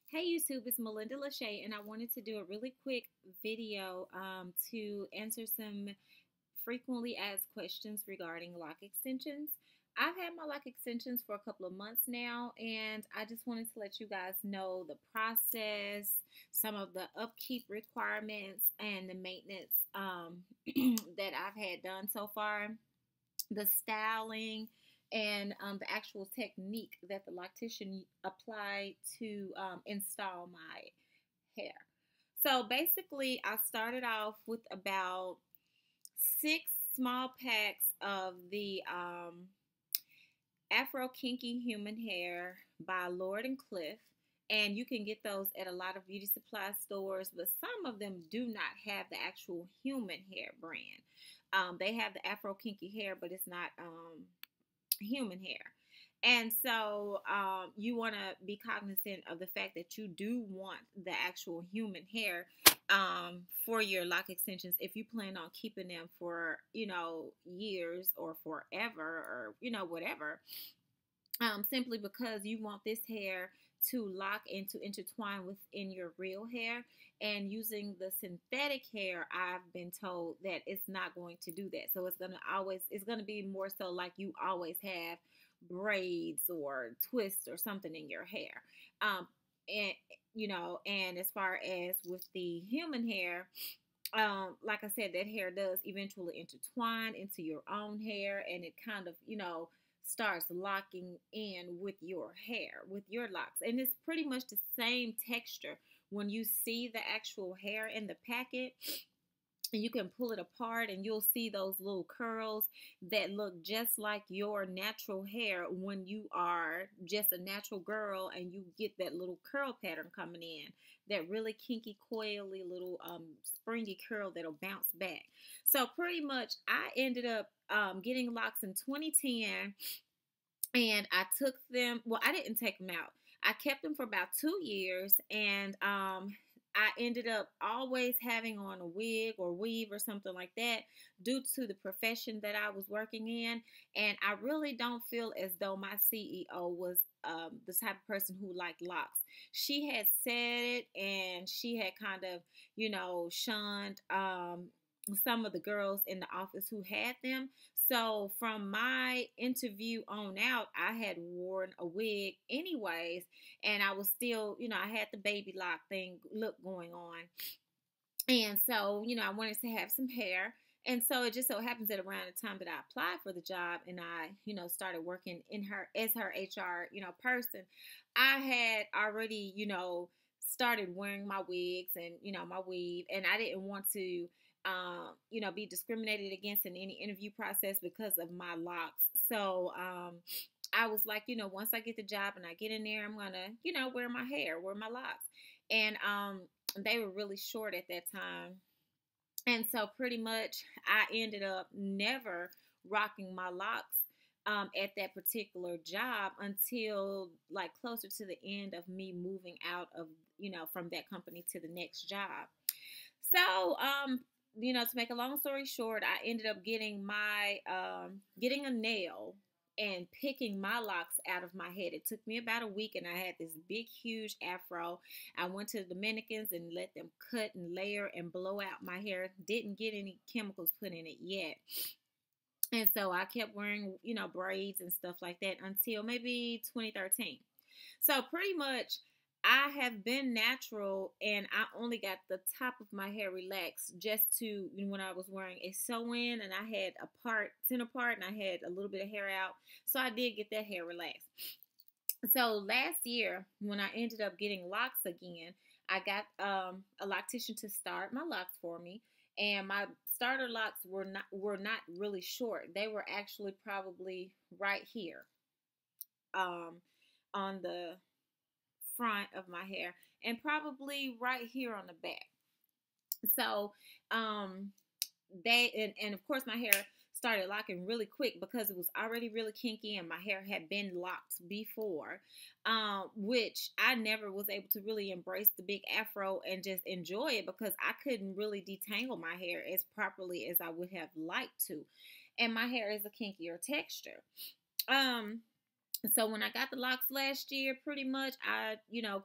Hey YouTube, it's Melinda Lachey, and I wanted to do a really quick video to answer some frequently asked questions regarding lock extensions. I've had my lock extensions for a couple of months now, and I just wanted to let you guys know the process, some of the upkeep requirements, and the maintenance that I've had done so far, the styling, and the actual technique that the loctician applied to install my hair. So basically, I started off with about 6 small packs of the Afro Kinky Human Hair by Lord and Cliff. And you can get those at a lot of beauty supply stores, but some of them do not have the actual human hair brand. They have the Afro Kinky hair, but it's not human hair. And so you want to be cognizant of the fact that you do want the actual human hair for your lock extensions if you plan on keeping them for, years or forever or, whatever. Simply because you want this hair to lock and to intertwine within your real hair. And using the synthetic hair, I've been told that it's not going to do that. So it's gonna be more so like you always have braids or twists or something in your hair. And and as far as with the human hair, like I said, that hair does eventually intertwine into your own hair, and it kind of, starts locking in with your hair, with your locks. And it's pretty much the same texture when you see the actual hair in the packet. And you can pull it apart and you'll see those little curls that look just like your natural hair when you are just a natural girl and you get that little curl pattern coming in, that really kinky, coily little springy curl that'll bounce back. So pretty much I ended up getting locks in 2010, and I took them. Well, I didn't take them out. I kept them for about 2 years, and I ended up always having on a wig or weave or something like that due to the profession that I was working in. And I really don't feel as though my CEO was the type of person who liked locks. She had said it, and she had kind of, shunned some of the girls in the office who had them. So from my interview on out, I had worn a wig anyways, and I was still, I had the baby lock thing look going on. And so, I wanted to have some hair. And so it just so happens that around the time that I applied for the job and I, started working in her as her HR, person, I had already, started wearing my wigs and, my weave. And I didn't want to, be discriminated against in any interview process because of my locks. So, I was like, once I get the job and I get in there, I'm gonna, wear my hair, wear my locks. And they were really short at that time. And so pretty much I ended up never rocking my locks at that particular job until like closer to the end of me moving out of, from that company to the next job. So, to make a long story short, I ended up getting getting a nail and picking my locks out of my head. It took me about a week, and I had this big, huge afro. I went to the Dominicans and let them cut and layer and blow out my hair. Didn't get any chemicals put in it yet. And so I kept wearing, braids and stuff like that until maybe 2013. So pretty much I have been natural, and I only got the top of my hair relaxed just to when I was wearing a sew-in, and I had a center part, and I had a little bit of hair out. So I did get that hair relaxed. So last year, when I ended up getting locks again, I got a loctician to start my locks for me, and my starter locks were not really short. They were actually probably right here, on the front of my hair, and probably right here on the back. So and of course my hair started locking really quick because it was already really kinky and my hair had been locked before, which I never was able to really embrace the big afro and just enjoy it because I couldn't really detangle my hair as properly as I would have liked to, and my hair is a kinkier texture. um so when I got the locks last year, pretty much I,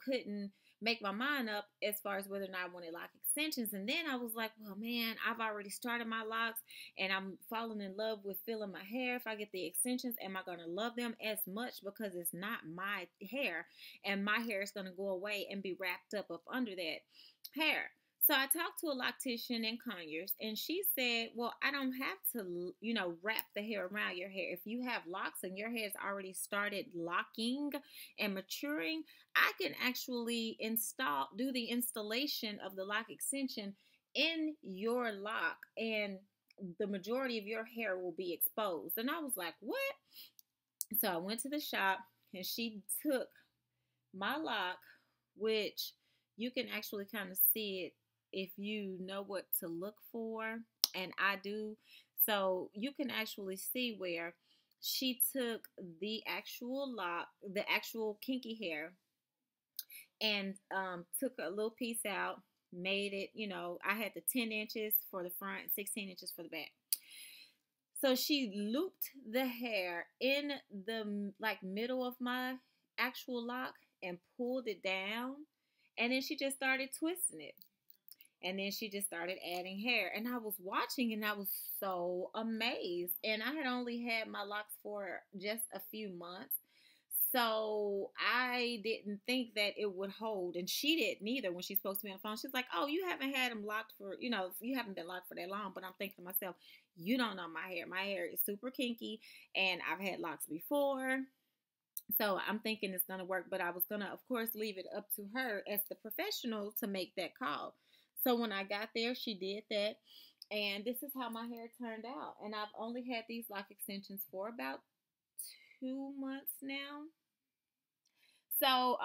couldn't make my mind up as far as whether or not I wanted lock extensions. And then I was like, well, man, I've already started my locks and I'm falling in love with feeling my hair. If I get the extensions, am I going to love them as much because it's not my hair and my hair is going to go away and be wrapped up under that hair? So I talked to a loctician in Conyers, and she said, well, I don't have to, wrap the hair around your hair. If you have locks and your hair's already started locking and maturing, I can actually do the installation of the lock extension in your lock, and the majority of your hair will be exposed. And I was like, what? So I went to the shop, and she took my lock, which you can actually kind of see it if you know what to look for, and I do. So you can actually see where she took the actual lock, the actual kinky hair, and took a little piece out, made it, I had the 10 inches for the front, 16 inches for the back. So she looped the hair in the middle of my actual lock and pulled it down, and then she just started twisting it. And then she just started adding hair. And I was watching and I was so amazed. And I had only had my locks for just a few months. So I didn't think that it would hold. And she didn't either when she spoke to me on the phone. She's like, oh, you haven't had them locked for, you haven't been locked for that long. But I'm thinking to myself, you don't know my hair. My hair is super kinky. And I've had locks before. So I'm thinking it's going to work. But I was going to, of course, leave it up to her as the professional to make that call. So when I got there, she did that. And this is how my hair turned out. And I've only had these lock extensions for about 2 months now. So,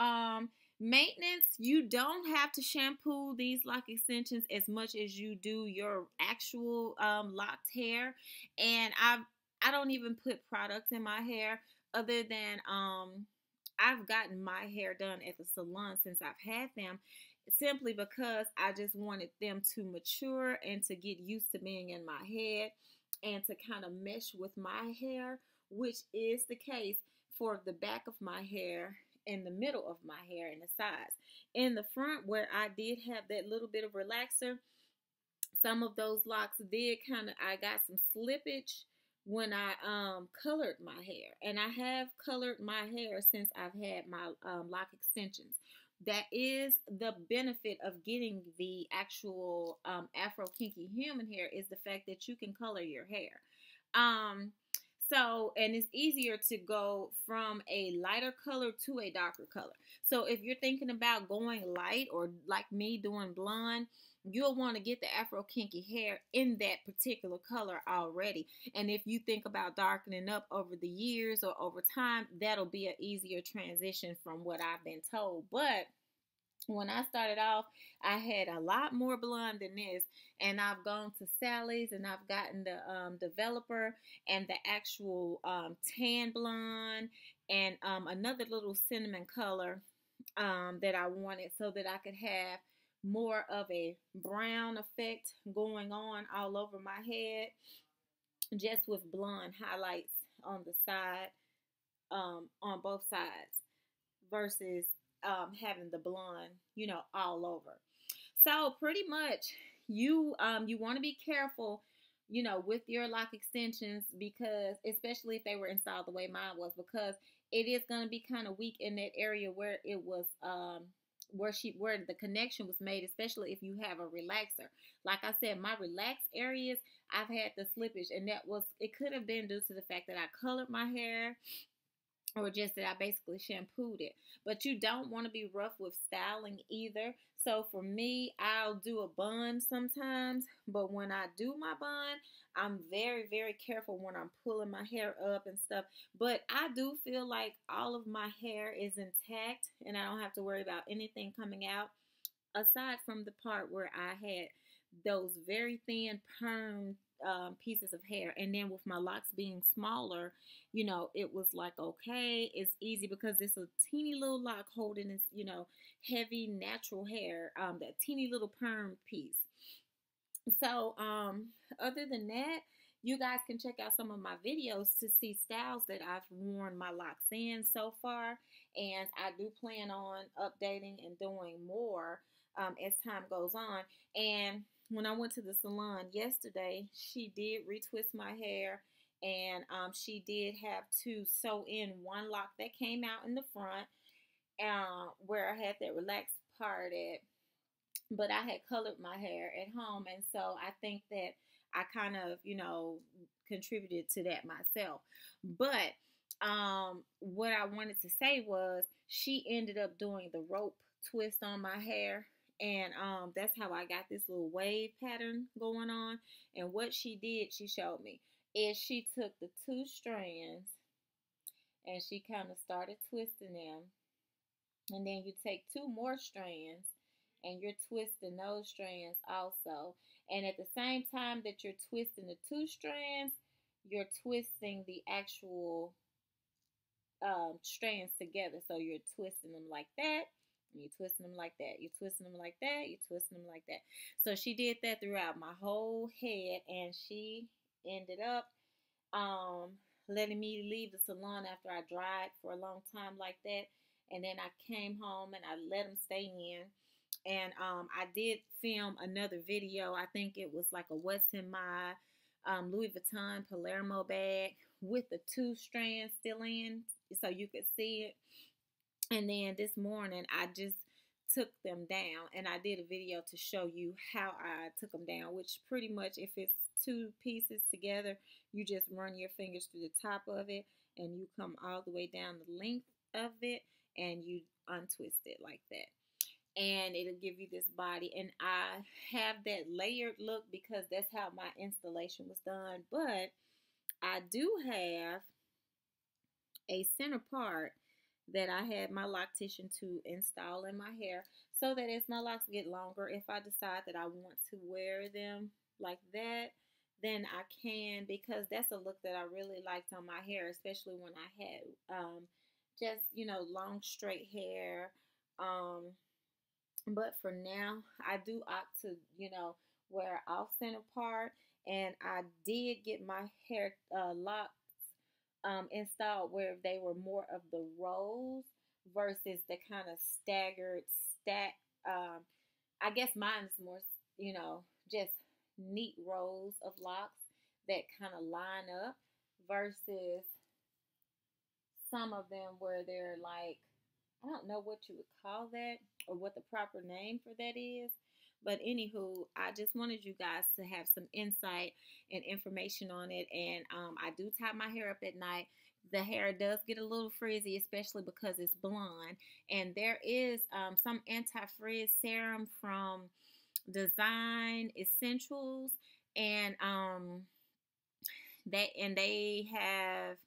maintenance, you don't have to shampoo these lock extensions as much as you do your actual locked hair. And I don't even put products in my hair other than I've gotten my hair done at the salon since I've had them, simply because I just wanted them to mature and to get used to being in my head and to kind of mesh with my hair, which is the case for the back of my hair and the middle of my hair and the sides. In the front, where I did have that little bit of relaxer, some of those locks did I got some slippage when I colored my hair. And I have colored my hair since I've had my lock extensions. That is the benefit of getting the actual Afro kinky human hair, is the fact that you can color your hair. And it's easier to go from a lighter color to a darker color. So if you're thinking about going light, or like me doing blonde, you'll want to get the Afro kinky hair in that particular color already. And if you think about darkening up over the years or over time, that'll be an easier transition from what I've been told. But when I started off, I had a lot more blonde than this, and I've gone to Sally's and I've gotten the developer and the actual tan blonde and another little cinnamon color that I wanted, so that I could have more of a brown effect going on all over my head, just with blonde highlights on the side, on both sides, versus having the blonde, all over. So pretty much you want to be careful, with your lock extensions, because especially if they were installed the way mine was, because it is going to be kind of weak in that area where it was where the connection was made, especially if you have a relaxer. Like I said, my relaxed areas, I've had the slippage, and it could have been due to the fact that I colored my hair, or just that I basically shampooed it. But you don't want to be rough with styling either. So for me, I'll do a bun sometimes, but when I do my bun, I'm very, very careful when I'm pulling my hair up and stuff. But I do feel like all of my hair is intact, and I don't have to worry about anything coming out, aside from the part where I had those very thin perm pieces of hair. And then with my locks being smaller, it was like, okay, it's easy because it's a teeny little lock holding this, heavy natural hair, that teeny little perm piece. So other than that, you guys can check out some of my videos to see styles that I've worn my locks in so far. and I do plan on updating and doing more as time goes on. And when I went to the salon yesterday, she did retwist my hair, and she did have to sew in one lock that came out in the front, where I had that relaxed part at. But I had colored my hair at home, and so I think that I kind of, contributed to that myself. But what I wanted to say was she ended up doing the rope twist on my hair, and that's how I got this little wave pattern going on. And what she did, she showed me, is she took the two strands and she kind of started twisting them, and then you take two more strands and you're twisting those strands also. And at the same time that you're twisting the two strands, you're twisting the actual strands together. So you're twisting them like that, and you're twisting them like that, you're twisting them like that, you're twisting them like that. So she did that throughout my whole head, and she ended up letting me leave the salon after I dried for a long time like that. And then I came home and I let them stay in. And I did film another video. I think it was like a what's in my Louis Vuitton Palermo bag with the two strands still in, so you could see it. And then this morning I just took them down, and I did a video to show you how I took them down, which pretty much, if it's two pieces together, you just run your fingers through the top of it and you come all the way down the length of it and you untwist it like that, and it'll give you this body. And I have that layered look because that's how my installation was done. But I do have a center part that I had my loctician to install in my hair, so that as my locks get longer, if I decide that I want to wear them like that, then I can, because that's a look that I really liked on my hair, especially when I had just, long straight hair. But for now, I do opt to, wear off center part. And I did get my hair locks installed where they were more of the rolls versus the kind of staggered stack. I guess mine is more, just neat rows of locks that kind of line up, versus some of them where they're like, I don't know what you would call that or what the proper name for that is. But anywho, I just wanted you guys to have some insight and information on it. And I do tie my hair up at night. The hair does get a little frizzy, especially because it's blonde. And there is some anti-frizz serum from Design Essentials, and they have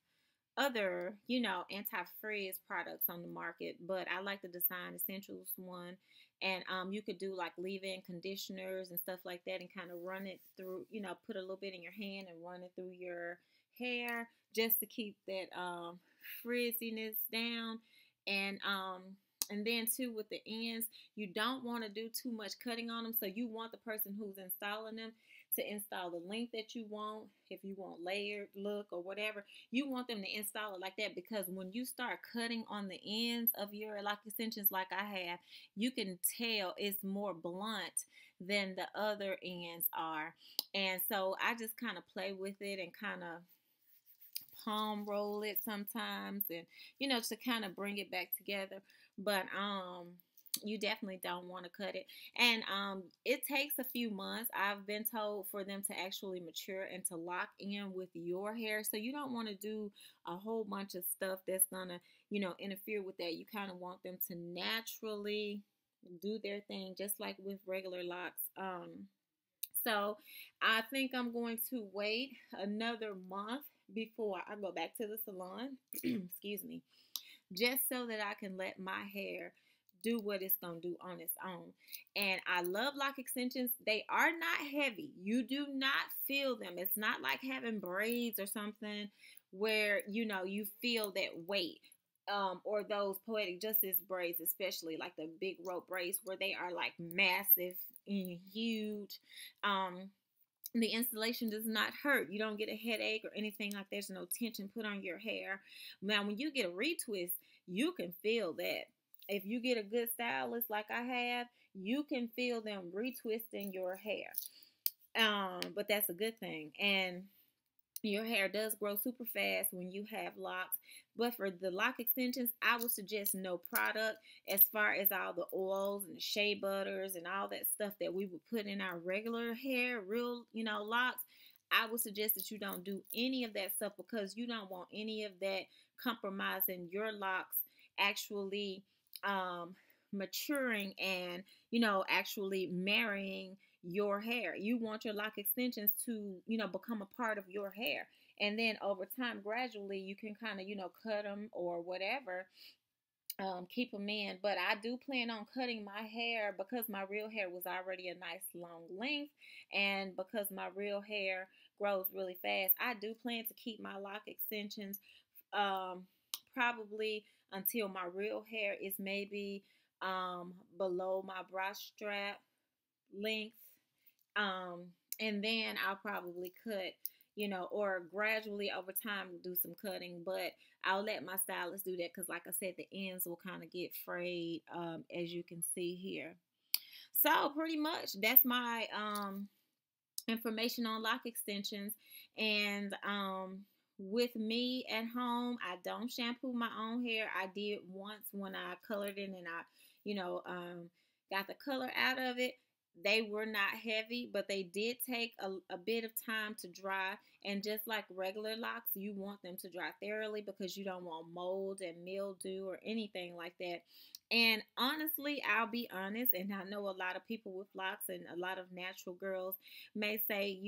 other, anti-frizz products on the market, but I like the Design Essentials one. And you could do like leave-in conditioners and stuff like that, and kind of run it through, put a little bit in your hand and run it through your hair just to keep that frizziness down. And then too, with the ends, you don't want to do too much cutting on them. So you want the person who's installing them to install the length that you want. If you want layered look or whatever, you want them to install it like that, because when you start cutting on the ends of your lock extensions like I have, you can tell it's more blunt than the other ends are. And so I just kind of play with it and kind of palm roll it sometimes, and to kind of bring it back together. But you definitely don't want to cut it. And it takes a few months, I've been told, for them to actually mature and to lock in with your hair. So you don't want to do a whole bunch of stuff that's gonna interfere with that. You kind of want them to naturally do their thing, just like with regular locks. So I think I'm going to wait another month before I go back to the salon, excuse me, just so that I can let my hair do what it's going to do on its own. And I love lock extensions. They are not heavy. You do not feel them. It's not like having braids or something where, you feel that weight. Or those poetic justice braids, especially like the big rope braids, where they are like massive and huge. The installation does not hurt. You don't get a headache or anything like that. There's no tension put on your hair. Now, when you get a retwist, you can feel that. If you get a good stylist like I have, you can feel them retwisting your hair. But that's a good thing. And your hair does grow super fast when you have locks. But for the lock extensions, I would suggest no product as far as all the oils and the shea butters and all that stuff that we would put in our regular hair, real, locks. I would suggest that you don't do any of that stuff because you don't want any of that compromising your locks actually maturing and, actually marrying your hair. You want your lock extensions to, become a part of your hair. And then over time, gradually, you can kind of, cut them or whatever, keep them in. But I do plan on cutting my hair because my real hair was already a nice long length. And because my real hair grows really fast, I do plan to keep my lock extensions probably until my real hair is maybe below my bra strap length. Um, and then I'll probably cut, or gradually over time do some cutting. But I'll let my stylist do that because, like I said, the ends will kind of get frayed, as you can see here. So pretty much that's my information on lock extensions. And with me at home, I don't shampoo my own hair. I did once when I colored it and I, got the color out of it. They were not heavy, but they did take a bit of time to dry. And just like regular locks, you want them to dry thoroughly because you don't want mold and mildew or anything like that. And honestly, I'll be honest, and I know a lot of people with locks and a lot of natural girls may say,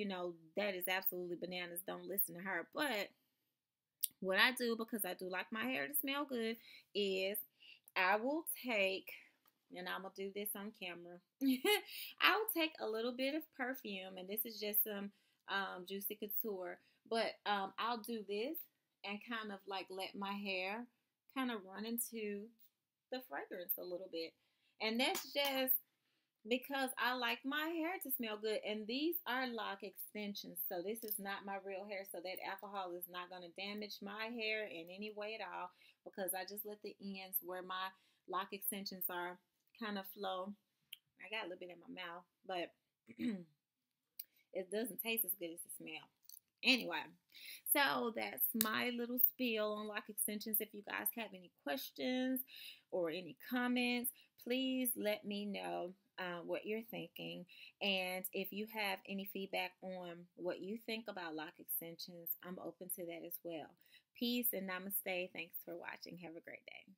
that is absolutely bananas. Don't listen to her. But what I do, because I do like my hair to smell good, is I will take, and I'm going to do this on camera. I'll take a little bit of perfume, and this is just some Juicy Couture. But I'll do this and kind of like let my hair kind of run into the fragrance a little bit. And that's just because I like my hair to smell good. And these are lock extensions. So this is not my real hair. So that alcohol is not going to damage my hair in any way at all because I just let the ends where my lock extensions are kind of flow. I got a little bit in my mouth, but it doesn't taste as good as the smell. Anyway, so that's my little spiel on lock extensions. If you guys have any questions or any comments, please let me know what you're thinking. And if you have any feedback on what you think about lock extensions, I'm open to that as well. Peace and namaste. Thanks for watching. Have a great day.